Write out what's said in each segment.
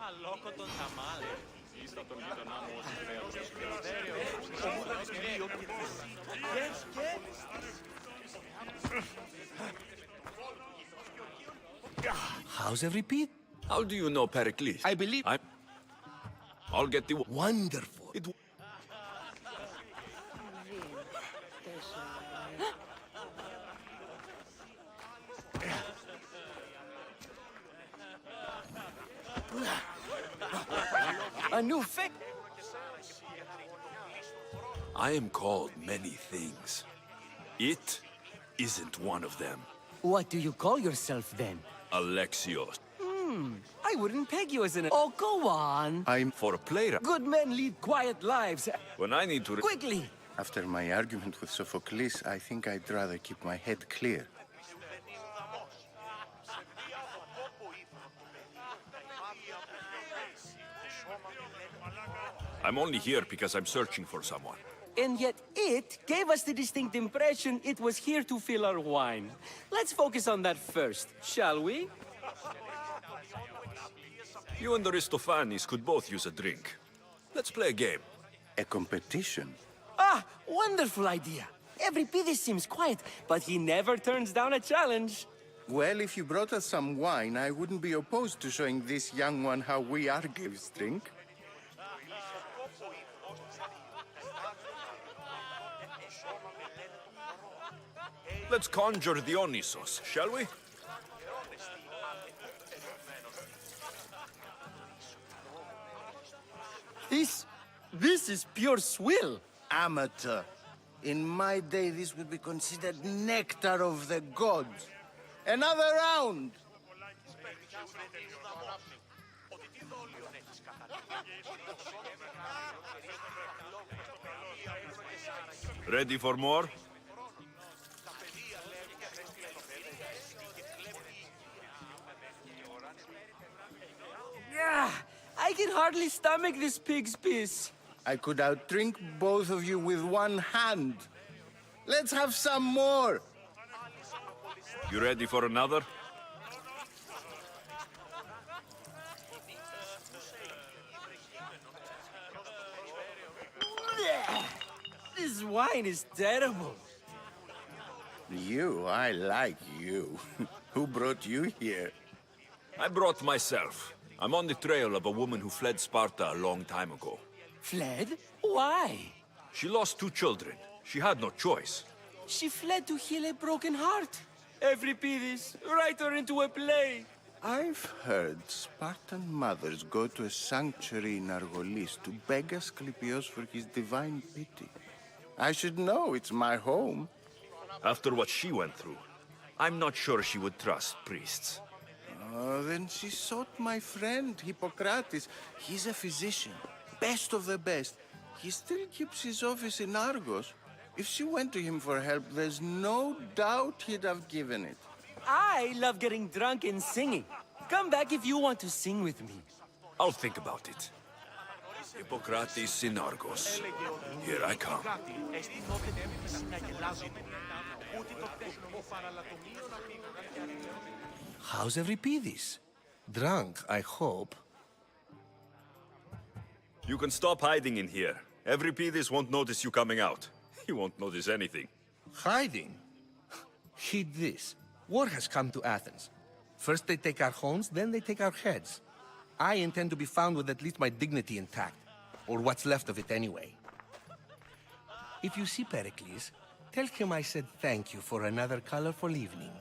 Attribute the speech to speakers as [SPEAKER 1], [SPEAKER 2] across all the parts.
[SPEAKER 1] Αλόκοτον ταμάλε.
[SPEAKER 2] Ίστα τον γείτονά μου όσο χρειάζεται.
[SPEAKER 3] How's every Pete?
[SPEAKER 4] How do you know Pericles?
[SPEAKER 3] I believe...
[SPEAKER 4] I'll get the...
[SPEAKER 3] Wonderful.
[SPEAKER 4] It...
[SPEAKER 3] A new fix.
[SPEAKER 4] I am called many things. It isn't one of them.
[SPEAKER 3] What do you call yourself then?
[SPEAKER 4] Alexios.
[SPEAKER 3] I wouldn't peg you as an... Oh, go on.
[SPEAKER 4] For a player,
[SPEAKER 3] Good men lead quiet lives.
[SPEAKER 4] when I need to...
[SPEAKER 3] Quickly.
[SPEAKER 5] After my argument with Sophocles, I think I'd rather keep my head clear.
[SPEAKER 4] I'm only here because I'm searching for someone.
[SPEAKER 3] And yet it gave us the distinct impression it was here to fill our wine. Let's focus on that first, shall we?
[SPEAKER 4] You and Aristophanes could both use a drink. Let's play a game.
[SPEAKER 5] A competition?
[SPEAKER 3] Ah, wonderful idea. Every Pidis seems quiet, but he never turns down a challenge.
[SPEAKER 5] Well, if you brought us some wine, I wouldn't be opposed to showing this young one how we Argives drink.
[SPEAKER 4] Let's conjure Dionysos, shall we?
[SPEAKER 3] This is pure swill.
[SPEAKER 5] Amateur. In my day, this would be considered nectar of the gods. Another round!
[SPEAKER 4] Ready for more?
[SPEAKER 3] Yeah, I can hardly stomach this pig's piss.
[SPEAKER 5] I could outdrink both of you with one hand. Let's have some more!
[SPEAKER 4] You ready for another?
[SPEAKER 3] This wine is terrible.
[SPEAKER 5] You, I like you. Who brought you here?
[SPEAKER 4] I brought myself. I'm on the trail of a woman who fled Sparta a long time ago.
[SPEAKER 3] Fled? Why?
[SPEAKER 4] She lost 2 children. She had no choice.
[SPEAKER 3] She fled to heal a broken heart. Every Pidis, write her into a play.
[SPEAKER 5] I've heard Spartan mothers go to a sanctuary in Argolis to beg Asclepios for his divine pity. I should know, it's my home.
[SPEAKER 4] After what she went through, I'm not sure she would trust priests.
[SPEAKER 5] Oh, then she sought my friend, Hippocrates. He's a physician, best of the best. He still keeps his office in Argos. If she went to him for help, there's no doubt he'd have given it.
[SPEAKER 3] I love getting drunk and singing. Come back if you want to sing with me.
[SPEAKER 4] I'll think about it. Hippocrates in Argos. Here I come.
[SPEAKER 3] How's every Pidis? Drunk, I hope.
[SPEAKER 4] You can stop hiding in here. Euripides won't notice you coming out. He won't notice anything.
[SPEAKER 6] Hiding? Heed this. War has come to Athens. First they take our homes, then they take our heads. I intend to be found with at least my dignity intact. Or what's left of it anyway. If you see Pericles, tell him I said thank you for another colorful evening.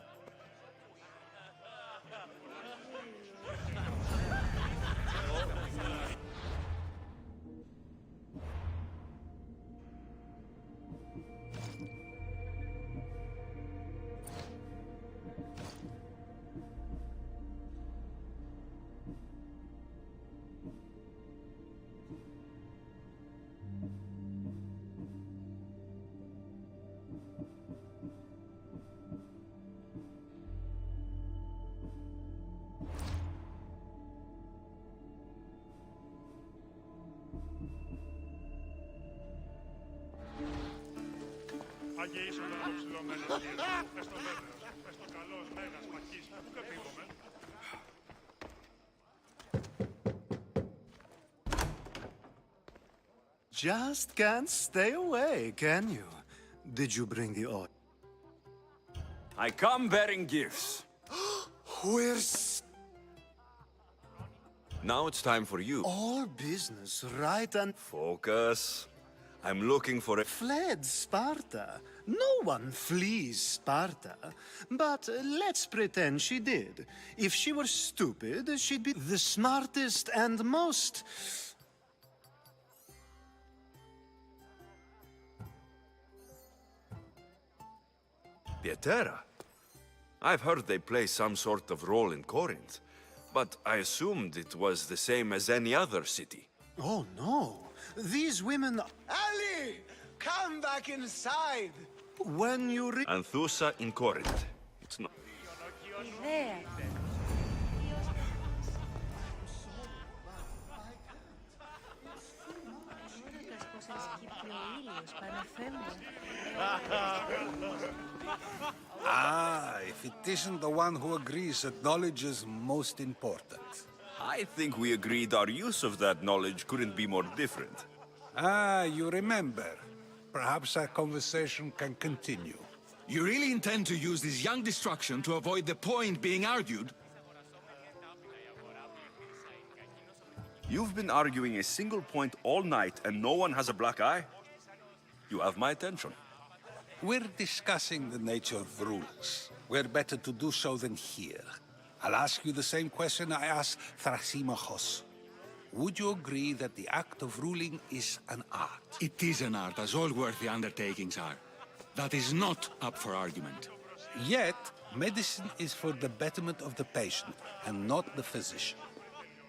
[SPEAKER 2] Αγγίσου τον αποψηλωμένο κύριο. Πες το βέβαιος. Πες το καλός, μέγας, παχής. Πού κατήγομαι.
[SPEAKER 1] just can't stay away, can you? Did you bring the oil?
[SPEAKER 4] I come bearing gifts.
[SPEAKER 1] Where's
[SPEAKER 4] Now it's time for you.
[SPEAKER 1] all business, right? And
[SPEAKER 4] Focus. I'm looking for a...
[SPEAKER 1] fled Sparta. No one flees Sparta. But let's pretend she did. If she were stupid, she'd be the smartest and most...
[SPEAKER 4] Pieterra. I've heard they play some sort of role in Corinth, but I assumed it was the same as any other city.
[SPEAKER 1] Oh, no. These women...
[SPEAKER 5] Ali! Come back inside!
[SPEAKER 1] When you
[SPEAKER 4] Anthusa in Corinth. It's not...
[SPEAKER 7] Ιδέα.
[SPEAKER 8] Ah, if it isn't the one who agrees that knowledge is most important.
[SPEAKER 4] I think we agreed our use of that knowledge couldn't be more different.
[SPEAKER 8] Ah, you remember. Perhaps our conversation can continue.
[SPEAKER 9] You really intend to use this young destruction to avoid the point being argued?
[SPEAKER 4] You've been arguing a single point all night and no one has a black eye? You have my attention.
[SPEAKER 8] We're discussing the nature of rulers. Where better to do so than here? I'll ask you the same question I asked Thrasymachos. Would you agree that the act of ruling is an art?
[SPEAKER 9] It is an art, as all worthy undertakings are. That is not up for argument.
[SPEAKER 8] Yet, medicine is for the betterment of the patient and not the physician.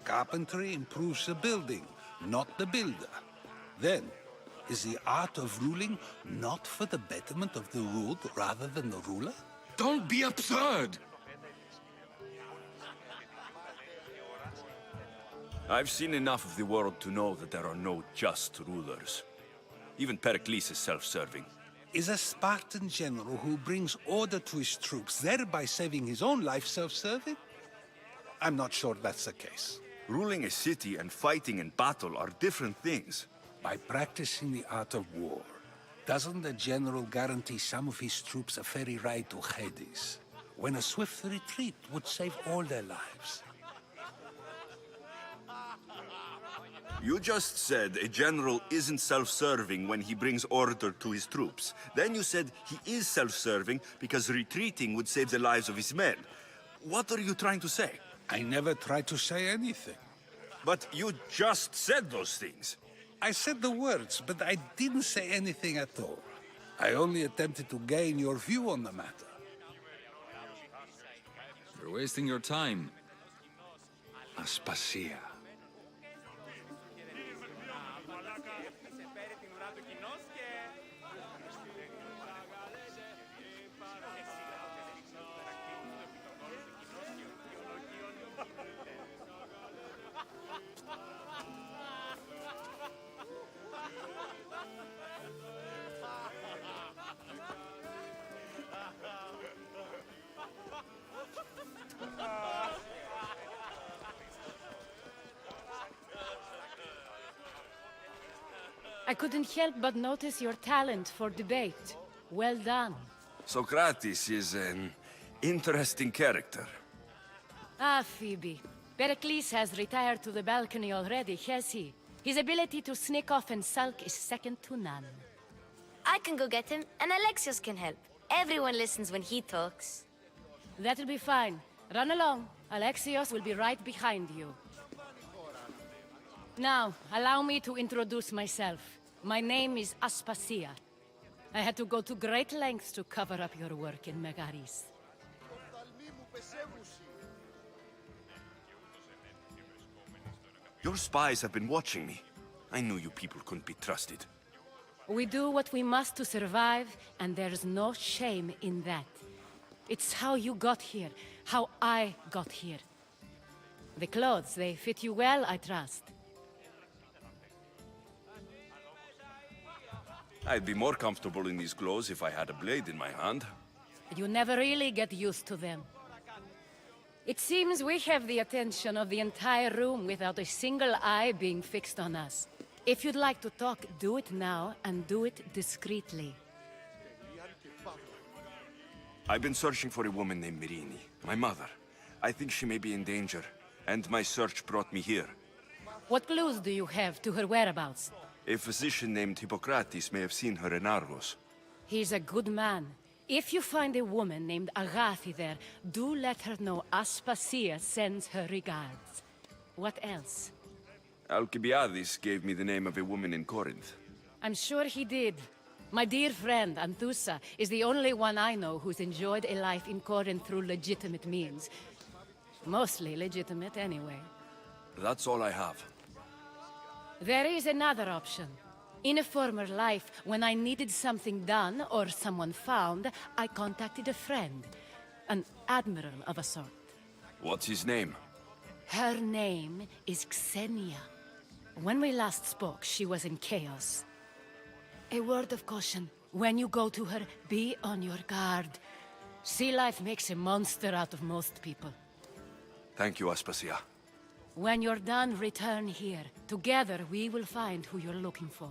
[SPEAKER 8] Carpentry improves the building, not the builder. Then, is the art of ruling not for the betterment of the ruled rather than the ruler?
[SPEAKER 9] Don't be absurd!
[SPEAKER 4] I've seen enough of the world to know that there are no just rulers. Even Pericles is self-serving.
[SPEAKER 8] Is a Spartan general who brings order to his troops, thereby saving his own life, self-serving? I'm not sure that's the case.
[SPEAKER 4] Ruling a city and fighting in battle are different things.
[SPEAKER 8] By practicing the art of war, doesn't the general guarantee some of his troops a ferry ride to Hades, when a swift retreat would save all their lives?
[SPEAKER 4] You just said a general isn't self-serving when he brings order to his troops. Then you said he is self-serving because retreating would save the lives of his men. What are you trying to say?
[SPEAKER 8] I never tried to say anything.
[SPEAKER 4] But you just said those things.
[SPEAKER 8] I said the words, but I didn't say anything at all. I only attempted to gain your view on the matter.
[SPEAKER 9] You're wasting your time. Aspasia.
[SPEAKER 7] I couldn't help but notice your talent for debate. Well done.
[SPEAKER 4] Socrates is an interesting character.
[SPEAKER 7] Ah, Phoebe. Pericles has retired to the balcony already, has he? His ability to sneak off and sulk is second to none.
[SPEAKER 10] I can go get him, and Alexios can help. Everyone listens when he talks.
[SPEAKER 7] That'll be fine. Run along. Alexios will be right behind you. Now, allow me to introduce myself. My name is Aspasia. I had to go to great lengths to cover up your work in Megaris.
[SPEAKER 4] Your spies have been watching me. I knew you people couldn't be trusted.
[SPEAKER 7] We do what we must to survive, and there's no shame in that. It's how you got here, how I got here. The clothes, they fit you well, I trust.
[SPEAKER 4] I'd be more comfortable in these clothes if I had a blade in my hand.
[SPEAKER 7] You never really get used to them. It seems we have the attention of the entire room without a single eye being fixed on us. If you'd like to talk, do it now, and do it discreetly.
[SPEAKER 4] I've been searching for a woman named Mirini, my mother. I think she may be in danger, and my search brought me here.
[SPEAKER 7] What clues do you have to her whereabouts?
[SPEAKER 4] A physician named Hippocrates may have seen her in Argos.
[SPEAKER 7] He's a good man. If you find a woman named Agathi there, do let her know Aspasia sends her regards. What else?
[SPEAKER 4] Alcibiades gave me the name of a woman in Corinth.
[SPEAKER 7] I'm sure he did. My dear friend, Anthusa, is the only one I know who's enjoyed a life in Corinth through legitimate means. Mostly legitimate, anyway.
[SPEAKER 4] That's all I have.
[SPEAKER 7] There is another option. In a former life, when I needed something done or someone found, I contacted a friend. An admiral of a sort.
[SPEAKER 4] What's his name?
[SPEAKER 7] Her name is Xenia. When we last spoke, she was in chaos. A word of caution. When you go to her, be on your guard. Sea life makes a monster out of most people.
[SPEAKER 4] Thank you, Aspasia.
[SPEAKER 7] When you're done, return here. Together, we will find who you're looking for.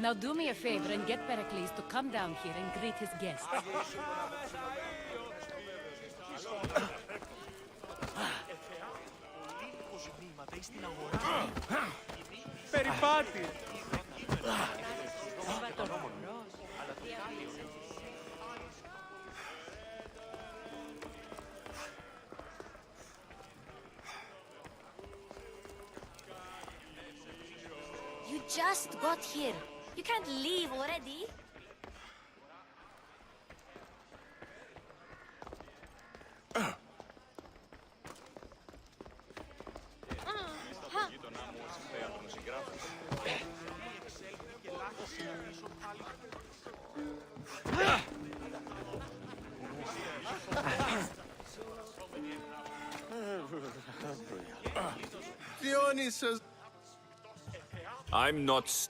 [SPEAKER 7] Now do me a favor and get Pericles to come down here and greet his guests.
[SPEAKER 3] Περιπάτη!
[SPEAKER 10] You just got here. You can't leave already.
[SPEAKER 5] Dionysus!
[SPEAKER 4] I'm not...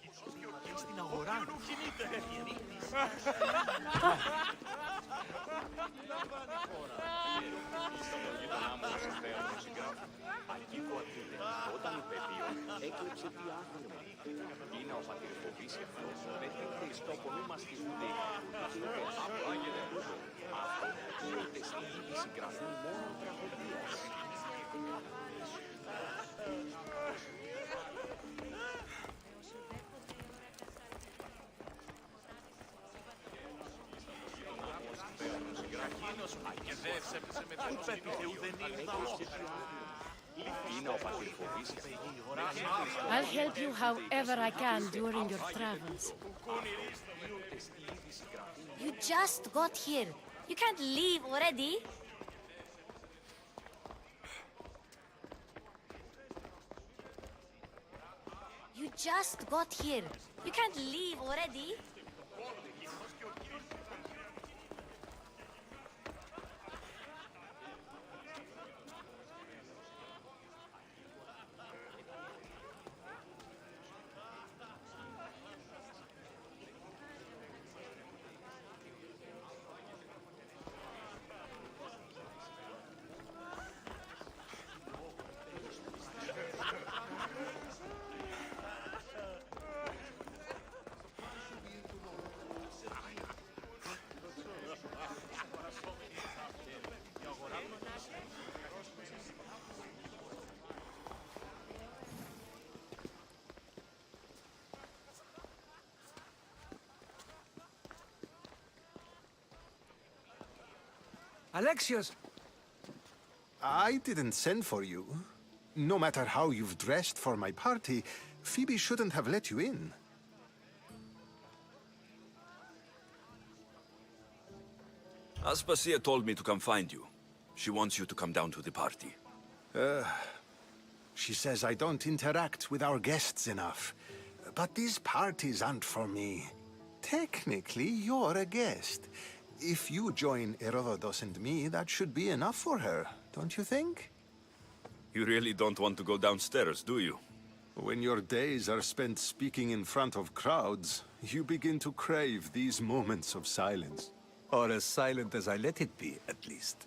[SPEAKER 7] I'll help you however I can during your travels.
[SPEAKER 10] You just got here. You can't leave already. You just got here. You can't leave already.
[SPEAKER 6] Alexios!
[SPEAKER 1] I didn't send for you. No matter how you've dressed for my party, Phoebe shouldn't have let you in.
[SPEAKER 4] Aspasia told me to come find you. She wants you to come down to the party.
[SPEAKER 1] She says I don't interact with our guests enough. But these parties aren't for me. Technically, you're a guest. If you join Herodotus and me, that should be enough for her, don't you think?
[SPEAKER 4] You really don't want to go downstairs, do you?
[SPEAKER 1] When your days are spent speaking in front of crowds, you begin to crave these moments of silence.
[SPEAKER 8] Or as silent as I let it be, at least.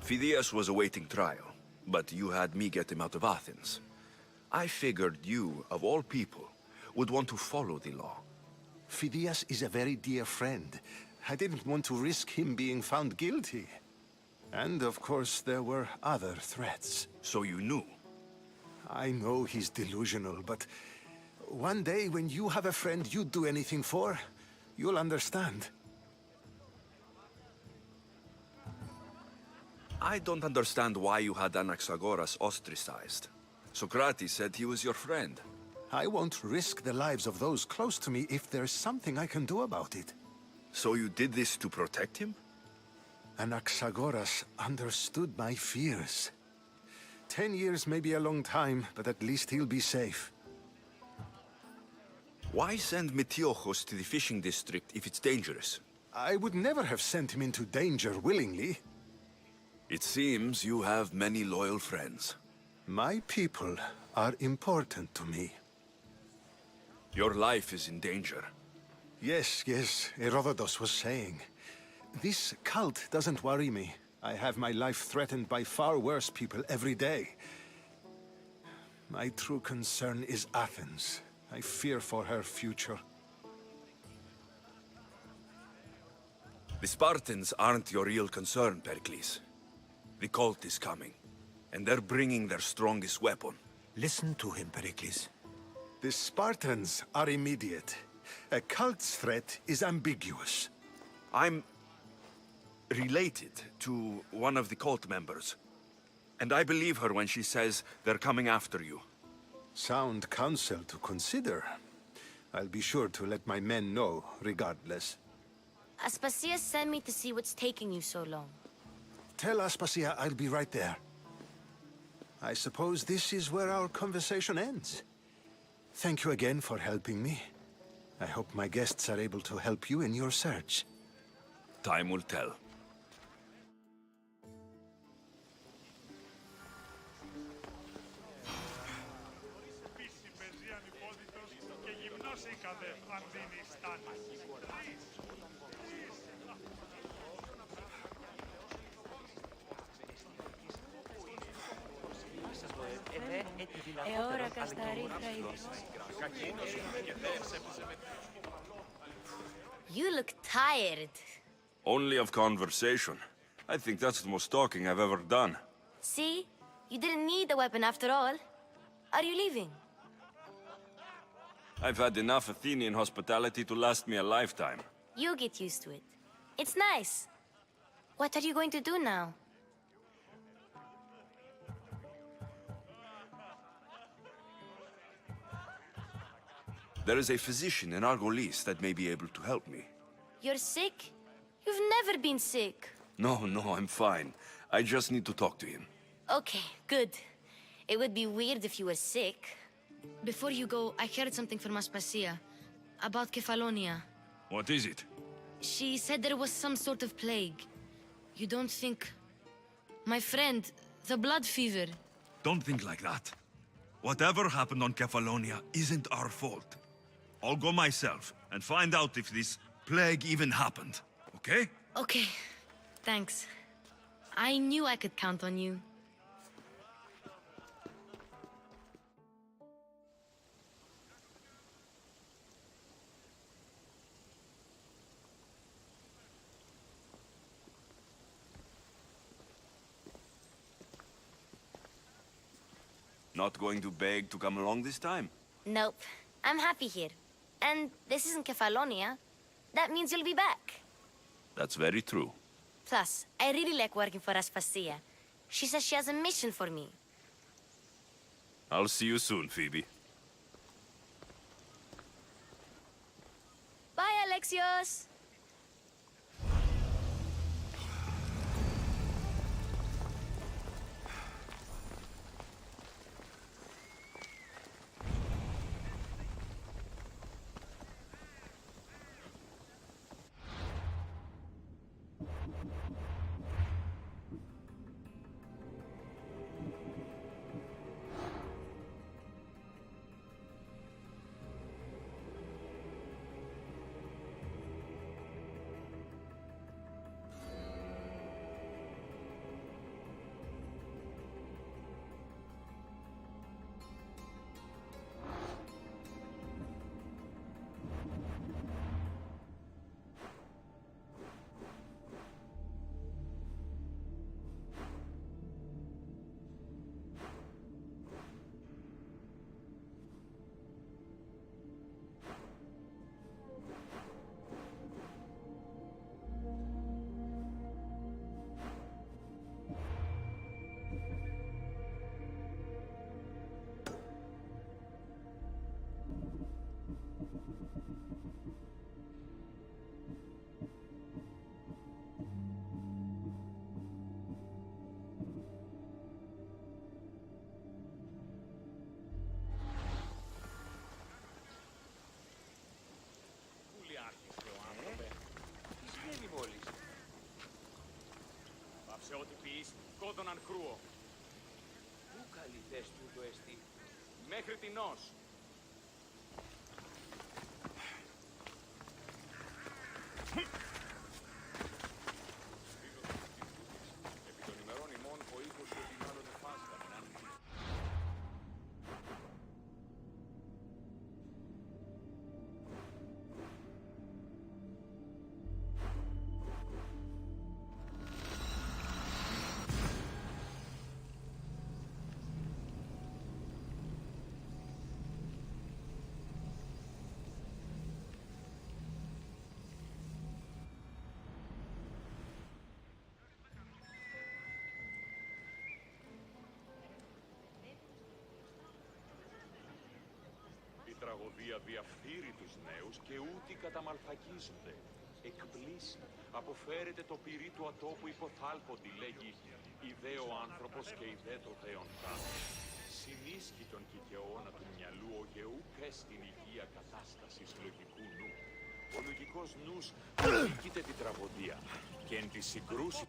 [SPEAKER 4] Phidias was awaiting trial, but you had me get him out of Athens. I figured you, of all people, would want to follow the law.
[SPEAKER 1] Phidias is a very dear friend. I didn't want to risk him being found guilty. And of course, there were other threats.
[SPEAKER 4] So you knew?
[SPEAKER 1] I know he's delusional, but one day when you have a friend you'd do anything for, you'll understand.
[SPEAKER 4] I don't understand why you had Anaxagoras ostracized. Socrates said he was your friend.
[SPEAKER 1] I won't risk the lives of those close to me if there's something I can do about it.
[SPEAKER 4] So you did this to protect him?
[SPEAKER 1] Anaxagoras understood my fears. 10 years may be a long time, but at least he'll be safe.
[SPEAKER 4] Why send Metiochos to the fishing district if it's dangerous?
[SPEAKER 1] I would never have sent him into danger willingly.
[SPEAKER 4] It seems you have many loyal friends.
[SPEAKER 1] My people are important to me.
[SPEAKER 4] Your life is in danger.
[SPEAKER 1] Yes, Herodotus was saying. This cult doesn't worry me. I have my life threatened by far worse people every day. My true concern is Athens. I fear for her future.
[SPEAKER 4] The Spartans aren't your real concern, Pericles. The cult is coming, and they're bringing their strongest weapon.
[SPEAKER 11] Listen to him, Pericles.
[SPEAKER 1] The Spartans are immediate. A cult's threat is ambiguous.
[SPEAKER 4] I'm related to one of the cult members, and I believe her when she says they're coming after you.
[SPEAKER 1] Sound counsel to consider. I'll be sure to let my men know, regardless.
[SPEAKER 10] Aspasia sent me to see what's taking you so long.
[SPEAKER 1] Tell Aspasia I'll be right there. I suppose this is where our conversation ends. Thank you again for helping me. I hope my guests are able to help you in your search.
[SPEAKER 4] Time will tell.
[SPEAKER 2] Πίση πεζή ανυπόδητος και γυμνός είχατε αν δίνει στάνη.
[SPEAKER 10] You look tired.
[SPEAKER 4] Only of conversation. I think that's the most talking I've ever done.
[SPEAKER 10] See? You didn't need the weapon after all. Are you leaving?
[SPEAKER 4] I've had enough Athenian hospitality to last me a lifetime.
[SPEAKER 10] You get used to it. It's nice. What are you going to do now?
[SPEAKER 4] There is a physician in Argolis that may be able to help me.
[SPEAKER 10] You're sick? You've never been sick.
[SPEAKER 4] No, I'm fine. I just need to talk to him.
[SPEAKER 10] Okay, good. It would be weird if you were sick.
[SPEAKER 12] Before you go, I heard something from Aspasia about Kefalonia.
[SPEAKER 9] What is it?
[SPEAKER 12] She said there was some sort of plague. You don't think... My friend, the blood fever.
[SPEAKER 9] Don't think like that. Whatever happened on Kefalonia isn't our fault. I'll go myself and find out if this plague even happened, okay?
[SPEAKER 12] Okay, thanks. I knew I could count on you.
[SPEAKER 4] Not going to beg to come along this time?
[SPEAKER 10] Nope. I'm happy here. And this isn't Kefalonia. That means you'll be back.
[SPEAKER 4] That's very true.
[SPEAKER 10] Plus, I really like working for Aspasia. She says she has a mission for me.
[SPEAKER 4] I'll see you soon, Phoebe.
[SPEAKER 10] Bye, Alexios!
[SPEAKER 3] ό,τι πεις, κόδωναν κρούο. Πού καλή θέση του το εστί. Μέχρι την ως. Επί των ημερών ημών ο οίκος του ότι μάλλον Πάσχα να είναι.
[SPEAKER 2] Η τραγωδία διαφθείρει τους νέους και ούτι καταμαλφακίζονται. Εκπλήσει, αποφέρεται το πυρί του ατόπου υποθάλποντι, λέγει «Ιδέ ο άνθρωπος και ιδέ το δέον θάνος». Συνίσχυ των κικαιώνα του μυαλού ο γεούκ στην υγεία κατάστασης λογικού νου. Ο λογικός νους αδίκηται την τραγωδία και εν τη συγκρούση...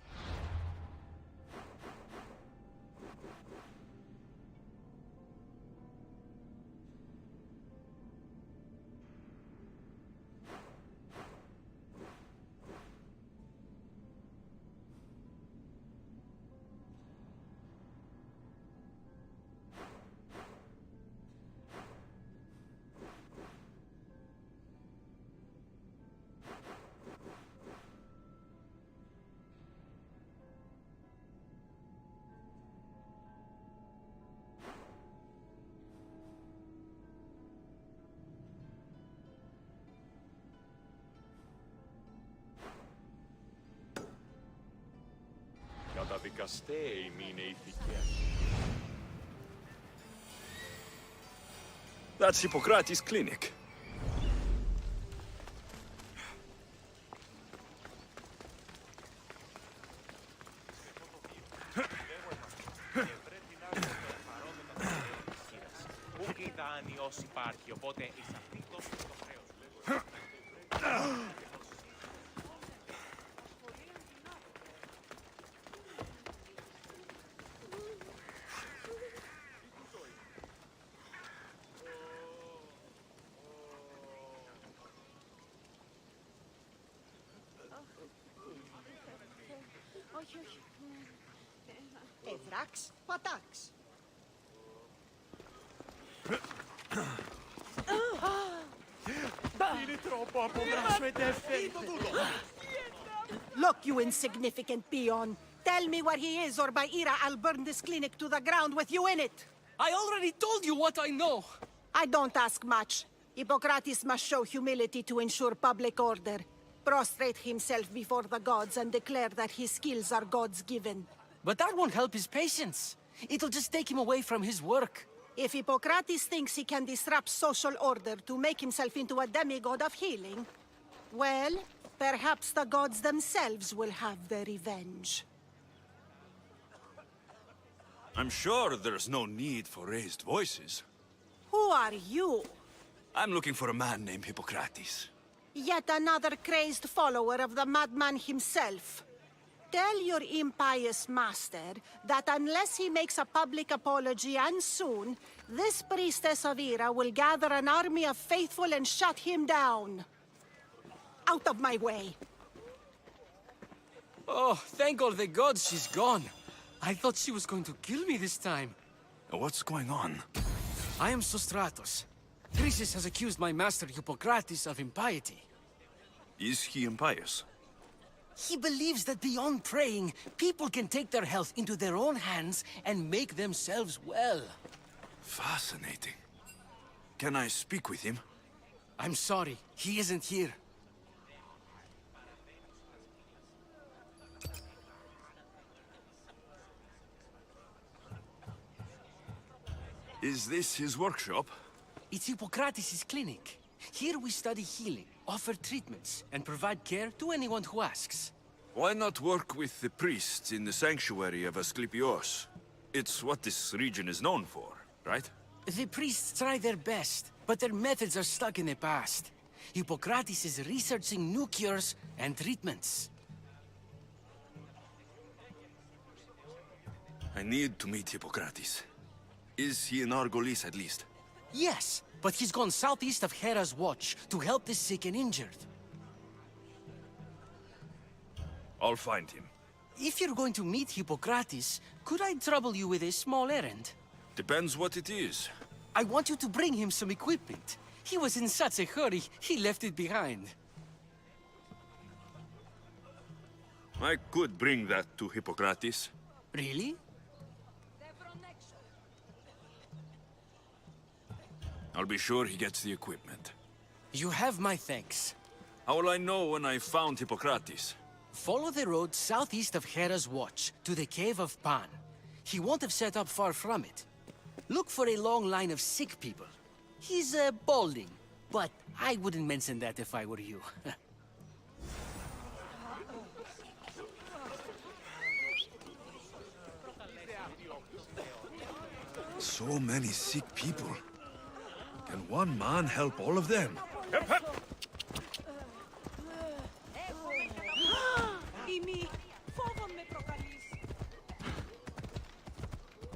[SPEAKER 2] Καταδικαστέ ημίνε ηθικές.
[SPEAKER 4] That's Hippocrates' clinic.
[SPEAKER 2] Ούκ είδα αν ιός υπάρχει, οπότε εις αυτήν δώσουν το χρέος.
[SPEAKER 7] Όχι, όχι.
[SPEAKER 13] Ευράξ, πατάξ.
[SPEAKER 2] Είναι τρόπο αποδράσουμε τεύθεν.
[SPEAKER 13] Look, you insignificant peon. Tell me where he is, or by Ira, I'll burn this clinic to the ground with you in it.
[SPEAKER 3] I already told you what I know.
[SPEAKER 13] I don't ask much. Hippocrates must show humility to ensure public order. Prostrate himself before the gods and declare that his skills are God's given.
[SPEAKER 3] But that won't help his patients. It'll just take him away from his work.
[SPEAKER 13] If Hippocrates thinks he can disrupt social order to make himself into a demigod of healing, well, perhaps the gods themselves will have their revenge.
[SPEAKER 4] I'm sure there's no need for raised voices.
[SPEAKER 13] Who are you?
[SPEAKER 4] I'm looking for a man named Hippocrates.
[SPEAKER 13] Yet another crazed follower of the madman himself. Tell your impious master that unless he makes a public apology, and soon, this priestess of Ira will gather an army of faithful and shut him down. Out of my way.
[SPEAKER 3] Oh, thank all the gods she's gone. I thought she was going to kill me this time.
[SPEAKER 4] What's going on?
[SPEAKER 3] I am Sostratos. Chrysis has accused my master Hippocrates of impiety.
[SPEAKER 4] Is he impious?
[SPEAKER 3] He believes that beyond praying, people can take their health into their own hands and make themselves well.
[SPEAKER 4] Fascinating. Can I speak with him?
[SPEAKER 3] I'm sorry, he isn't here.
[SPEAKER 4] Is this his workshop?
[SPEAKER 3] It's Hippocrates' clinic. Here we study healing, offer treatments, and provide care to anyone who asks.
[SPEAKER 4] Why not work with the priests in the sanctuary of Asclepios? It's what this region is known for, right?
[SPEAKER 3] The priests try their best, but their methods are stuck in the past. Hippocrates is researching new cures and treatments.
[SPEAKER 4] I need to meet Hippocrates. Is he in Argolis at least?
[SPEAKER 3] Yes, but he's gone southeast of Hera's Watch to help the sick and injured.
[SPEAKER 9] I'll find him.
[SPEAKER 3] If you're going to meet Hippocrates, could I trouble you with a small errand?
[SPEAKER 4] Depends what it is.
[SPEAKER 3] I want you to bring him some equipment. He was in such a hurry, he left it behind.
[SPEAKER 4] I could bring that to Hippocrates.
[SPEAKER 3] Really?
[SPEAKER 4] I'll be sure he gets the equipment.
[SPEAKER 3] You have my thanks.
[SPEAKER 4] How will I know when I found Hippocrates?
[SPEAKER 3] Follow the road southeast of Hera's Watch to the Cave of Pan. He won't have set up far from it. Look for a long line of sick people. He's balding, but I wouldn't mention that if I were you.
[SPEAKER 9] So many sick people. Can one man help all of them?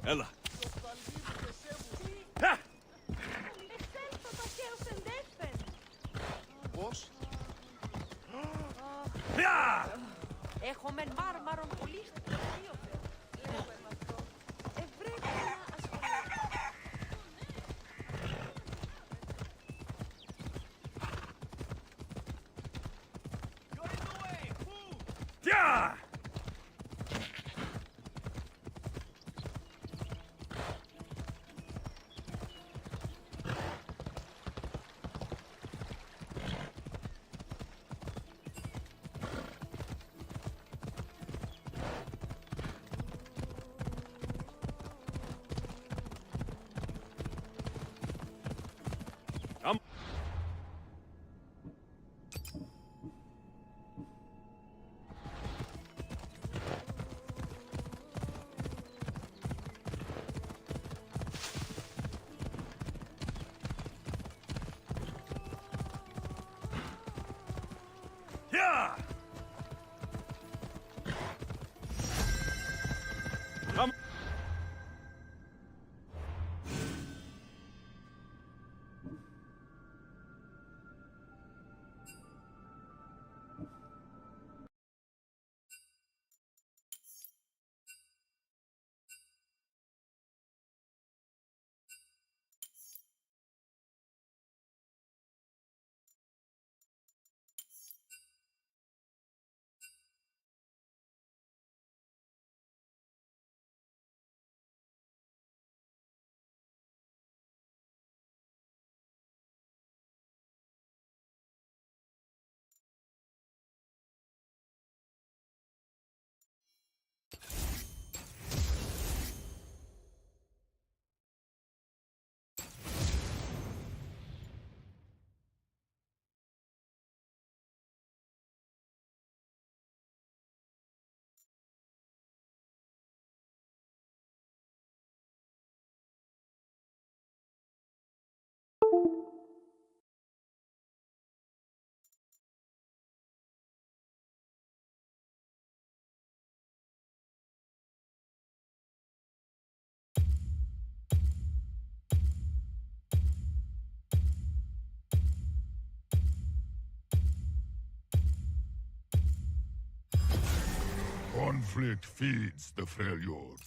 [SPEAKER 9] Ella.
[SPEAKER 14] Έχουμε μάρμαρον πολύ χτυπηρίωθε. Λέγομαι αυτό. Ευρέθηνα ασχολείται.
[SPEAKER 9] Yeah! Yeah! Come.
[SPEAKER 15] Conflict feeds the Freljord.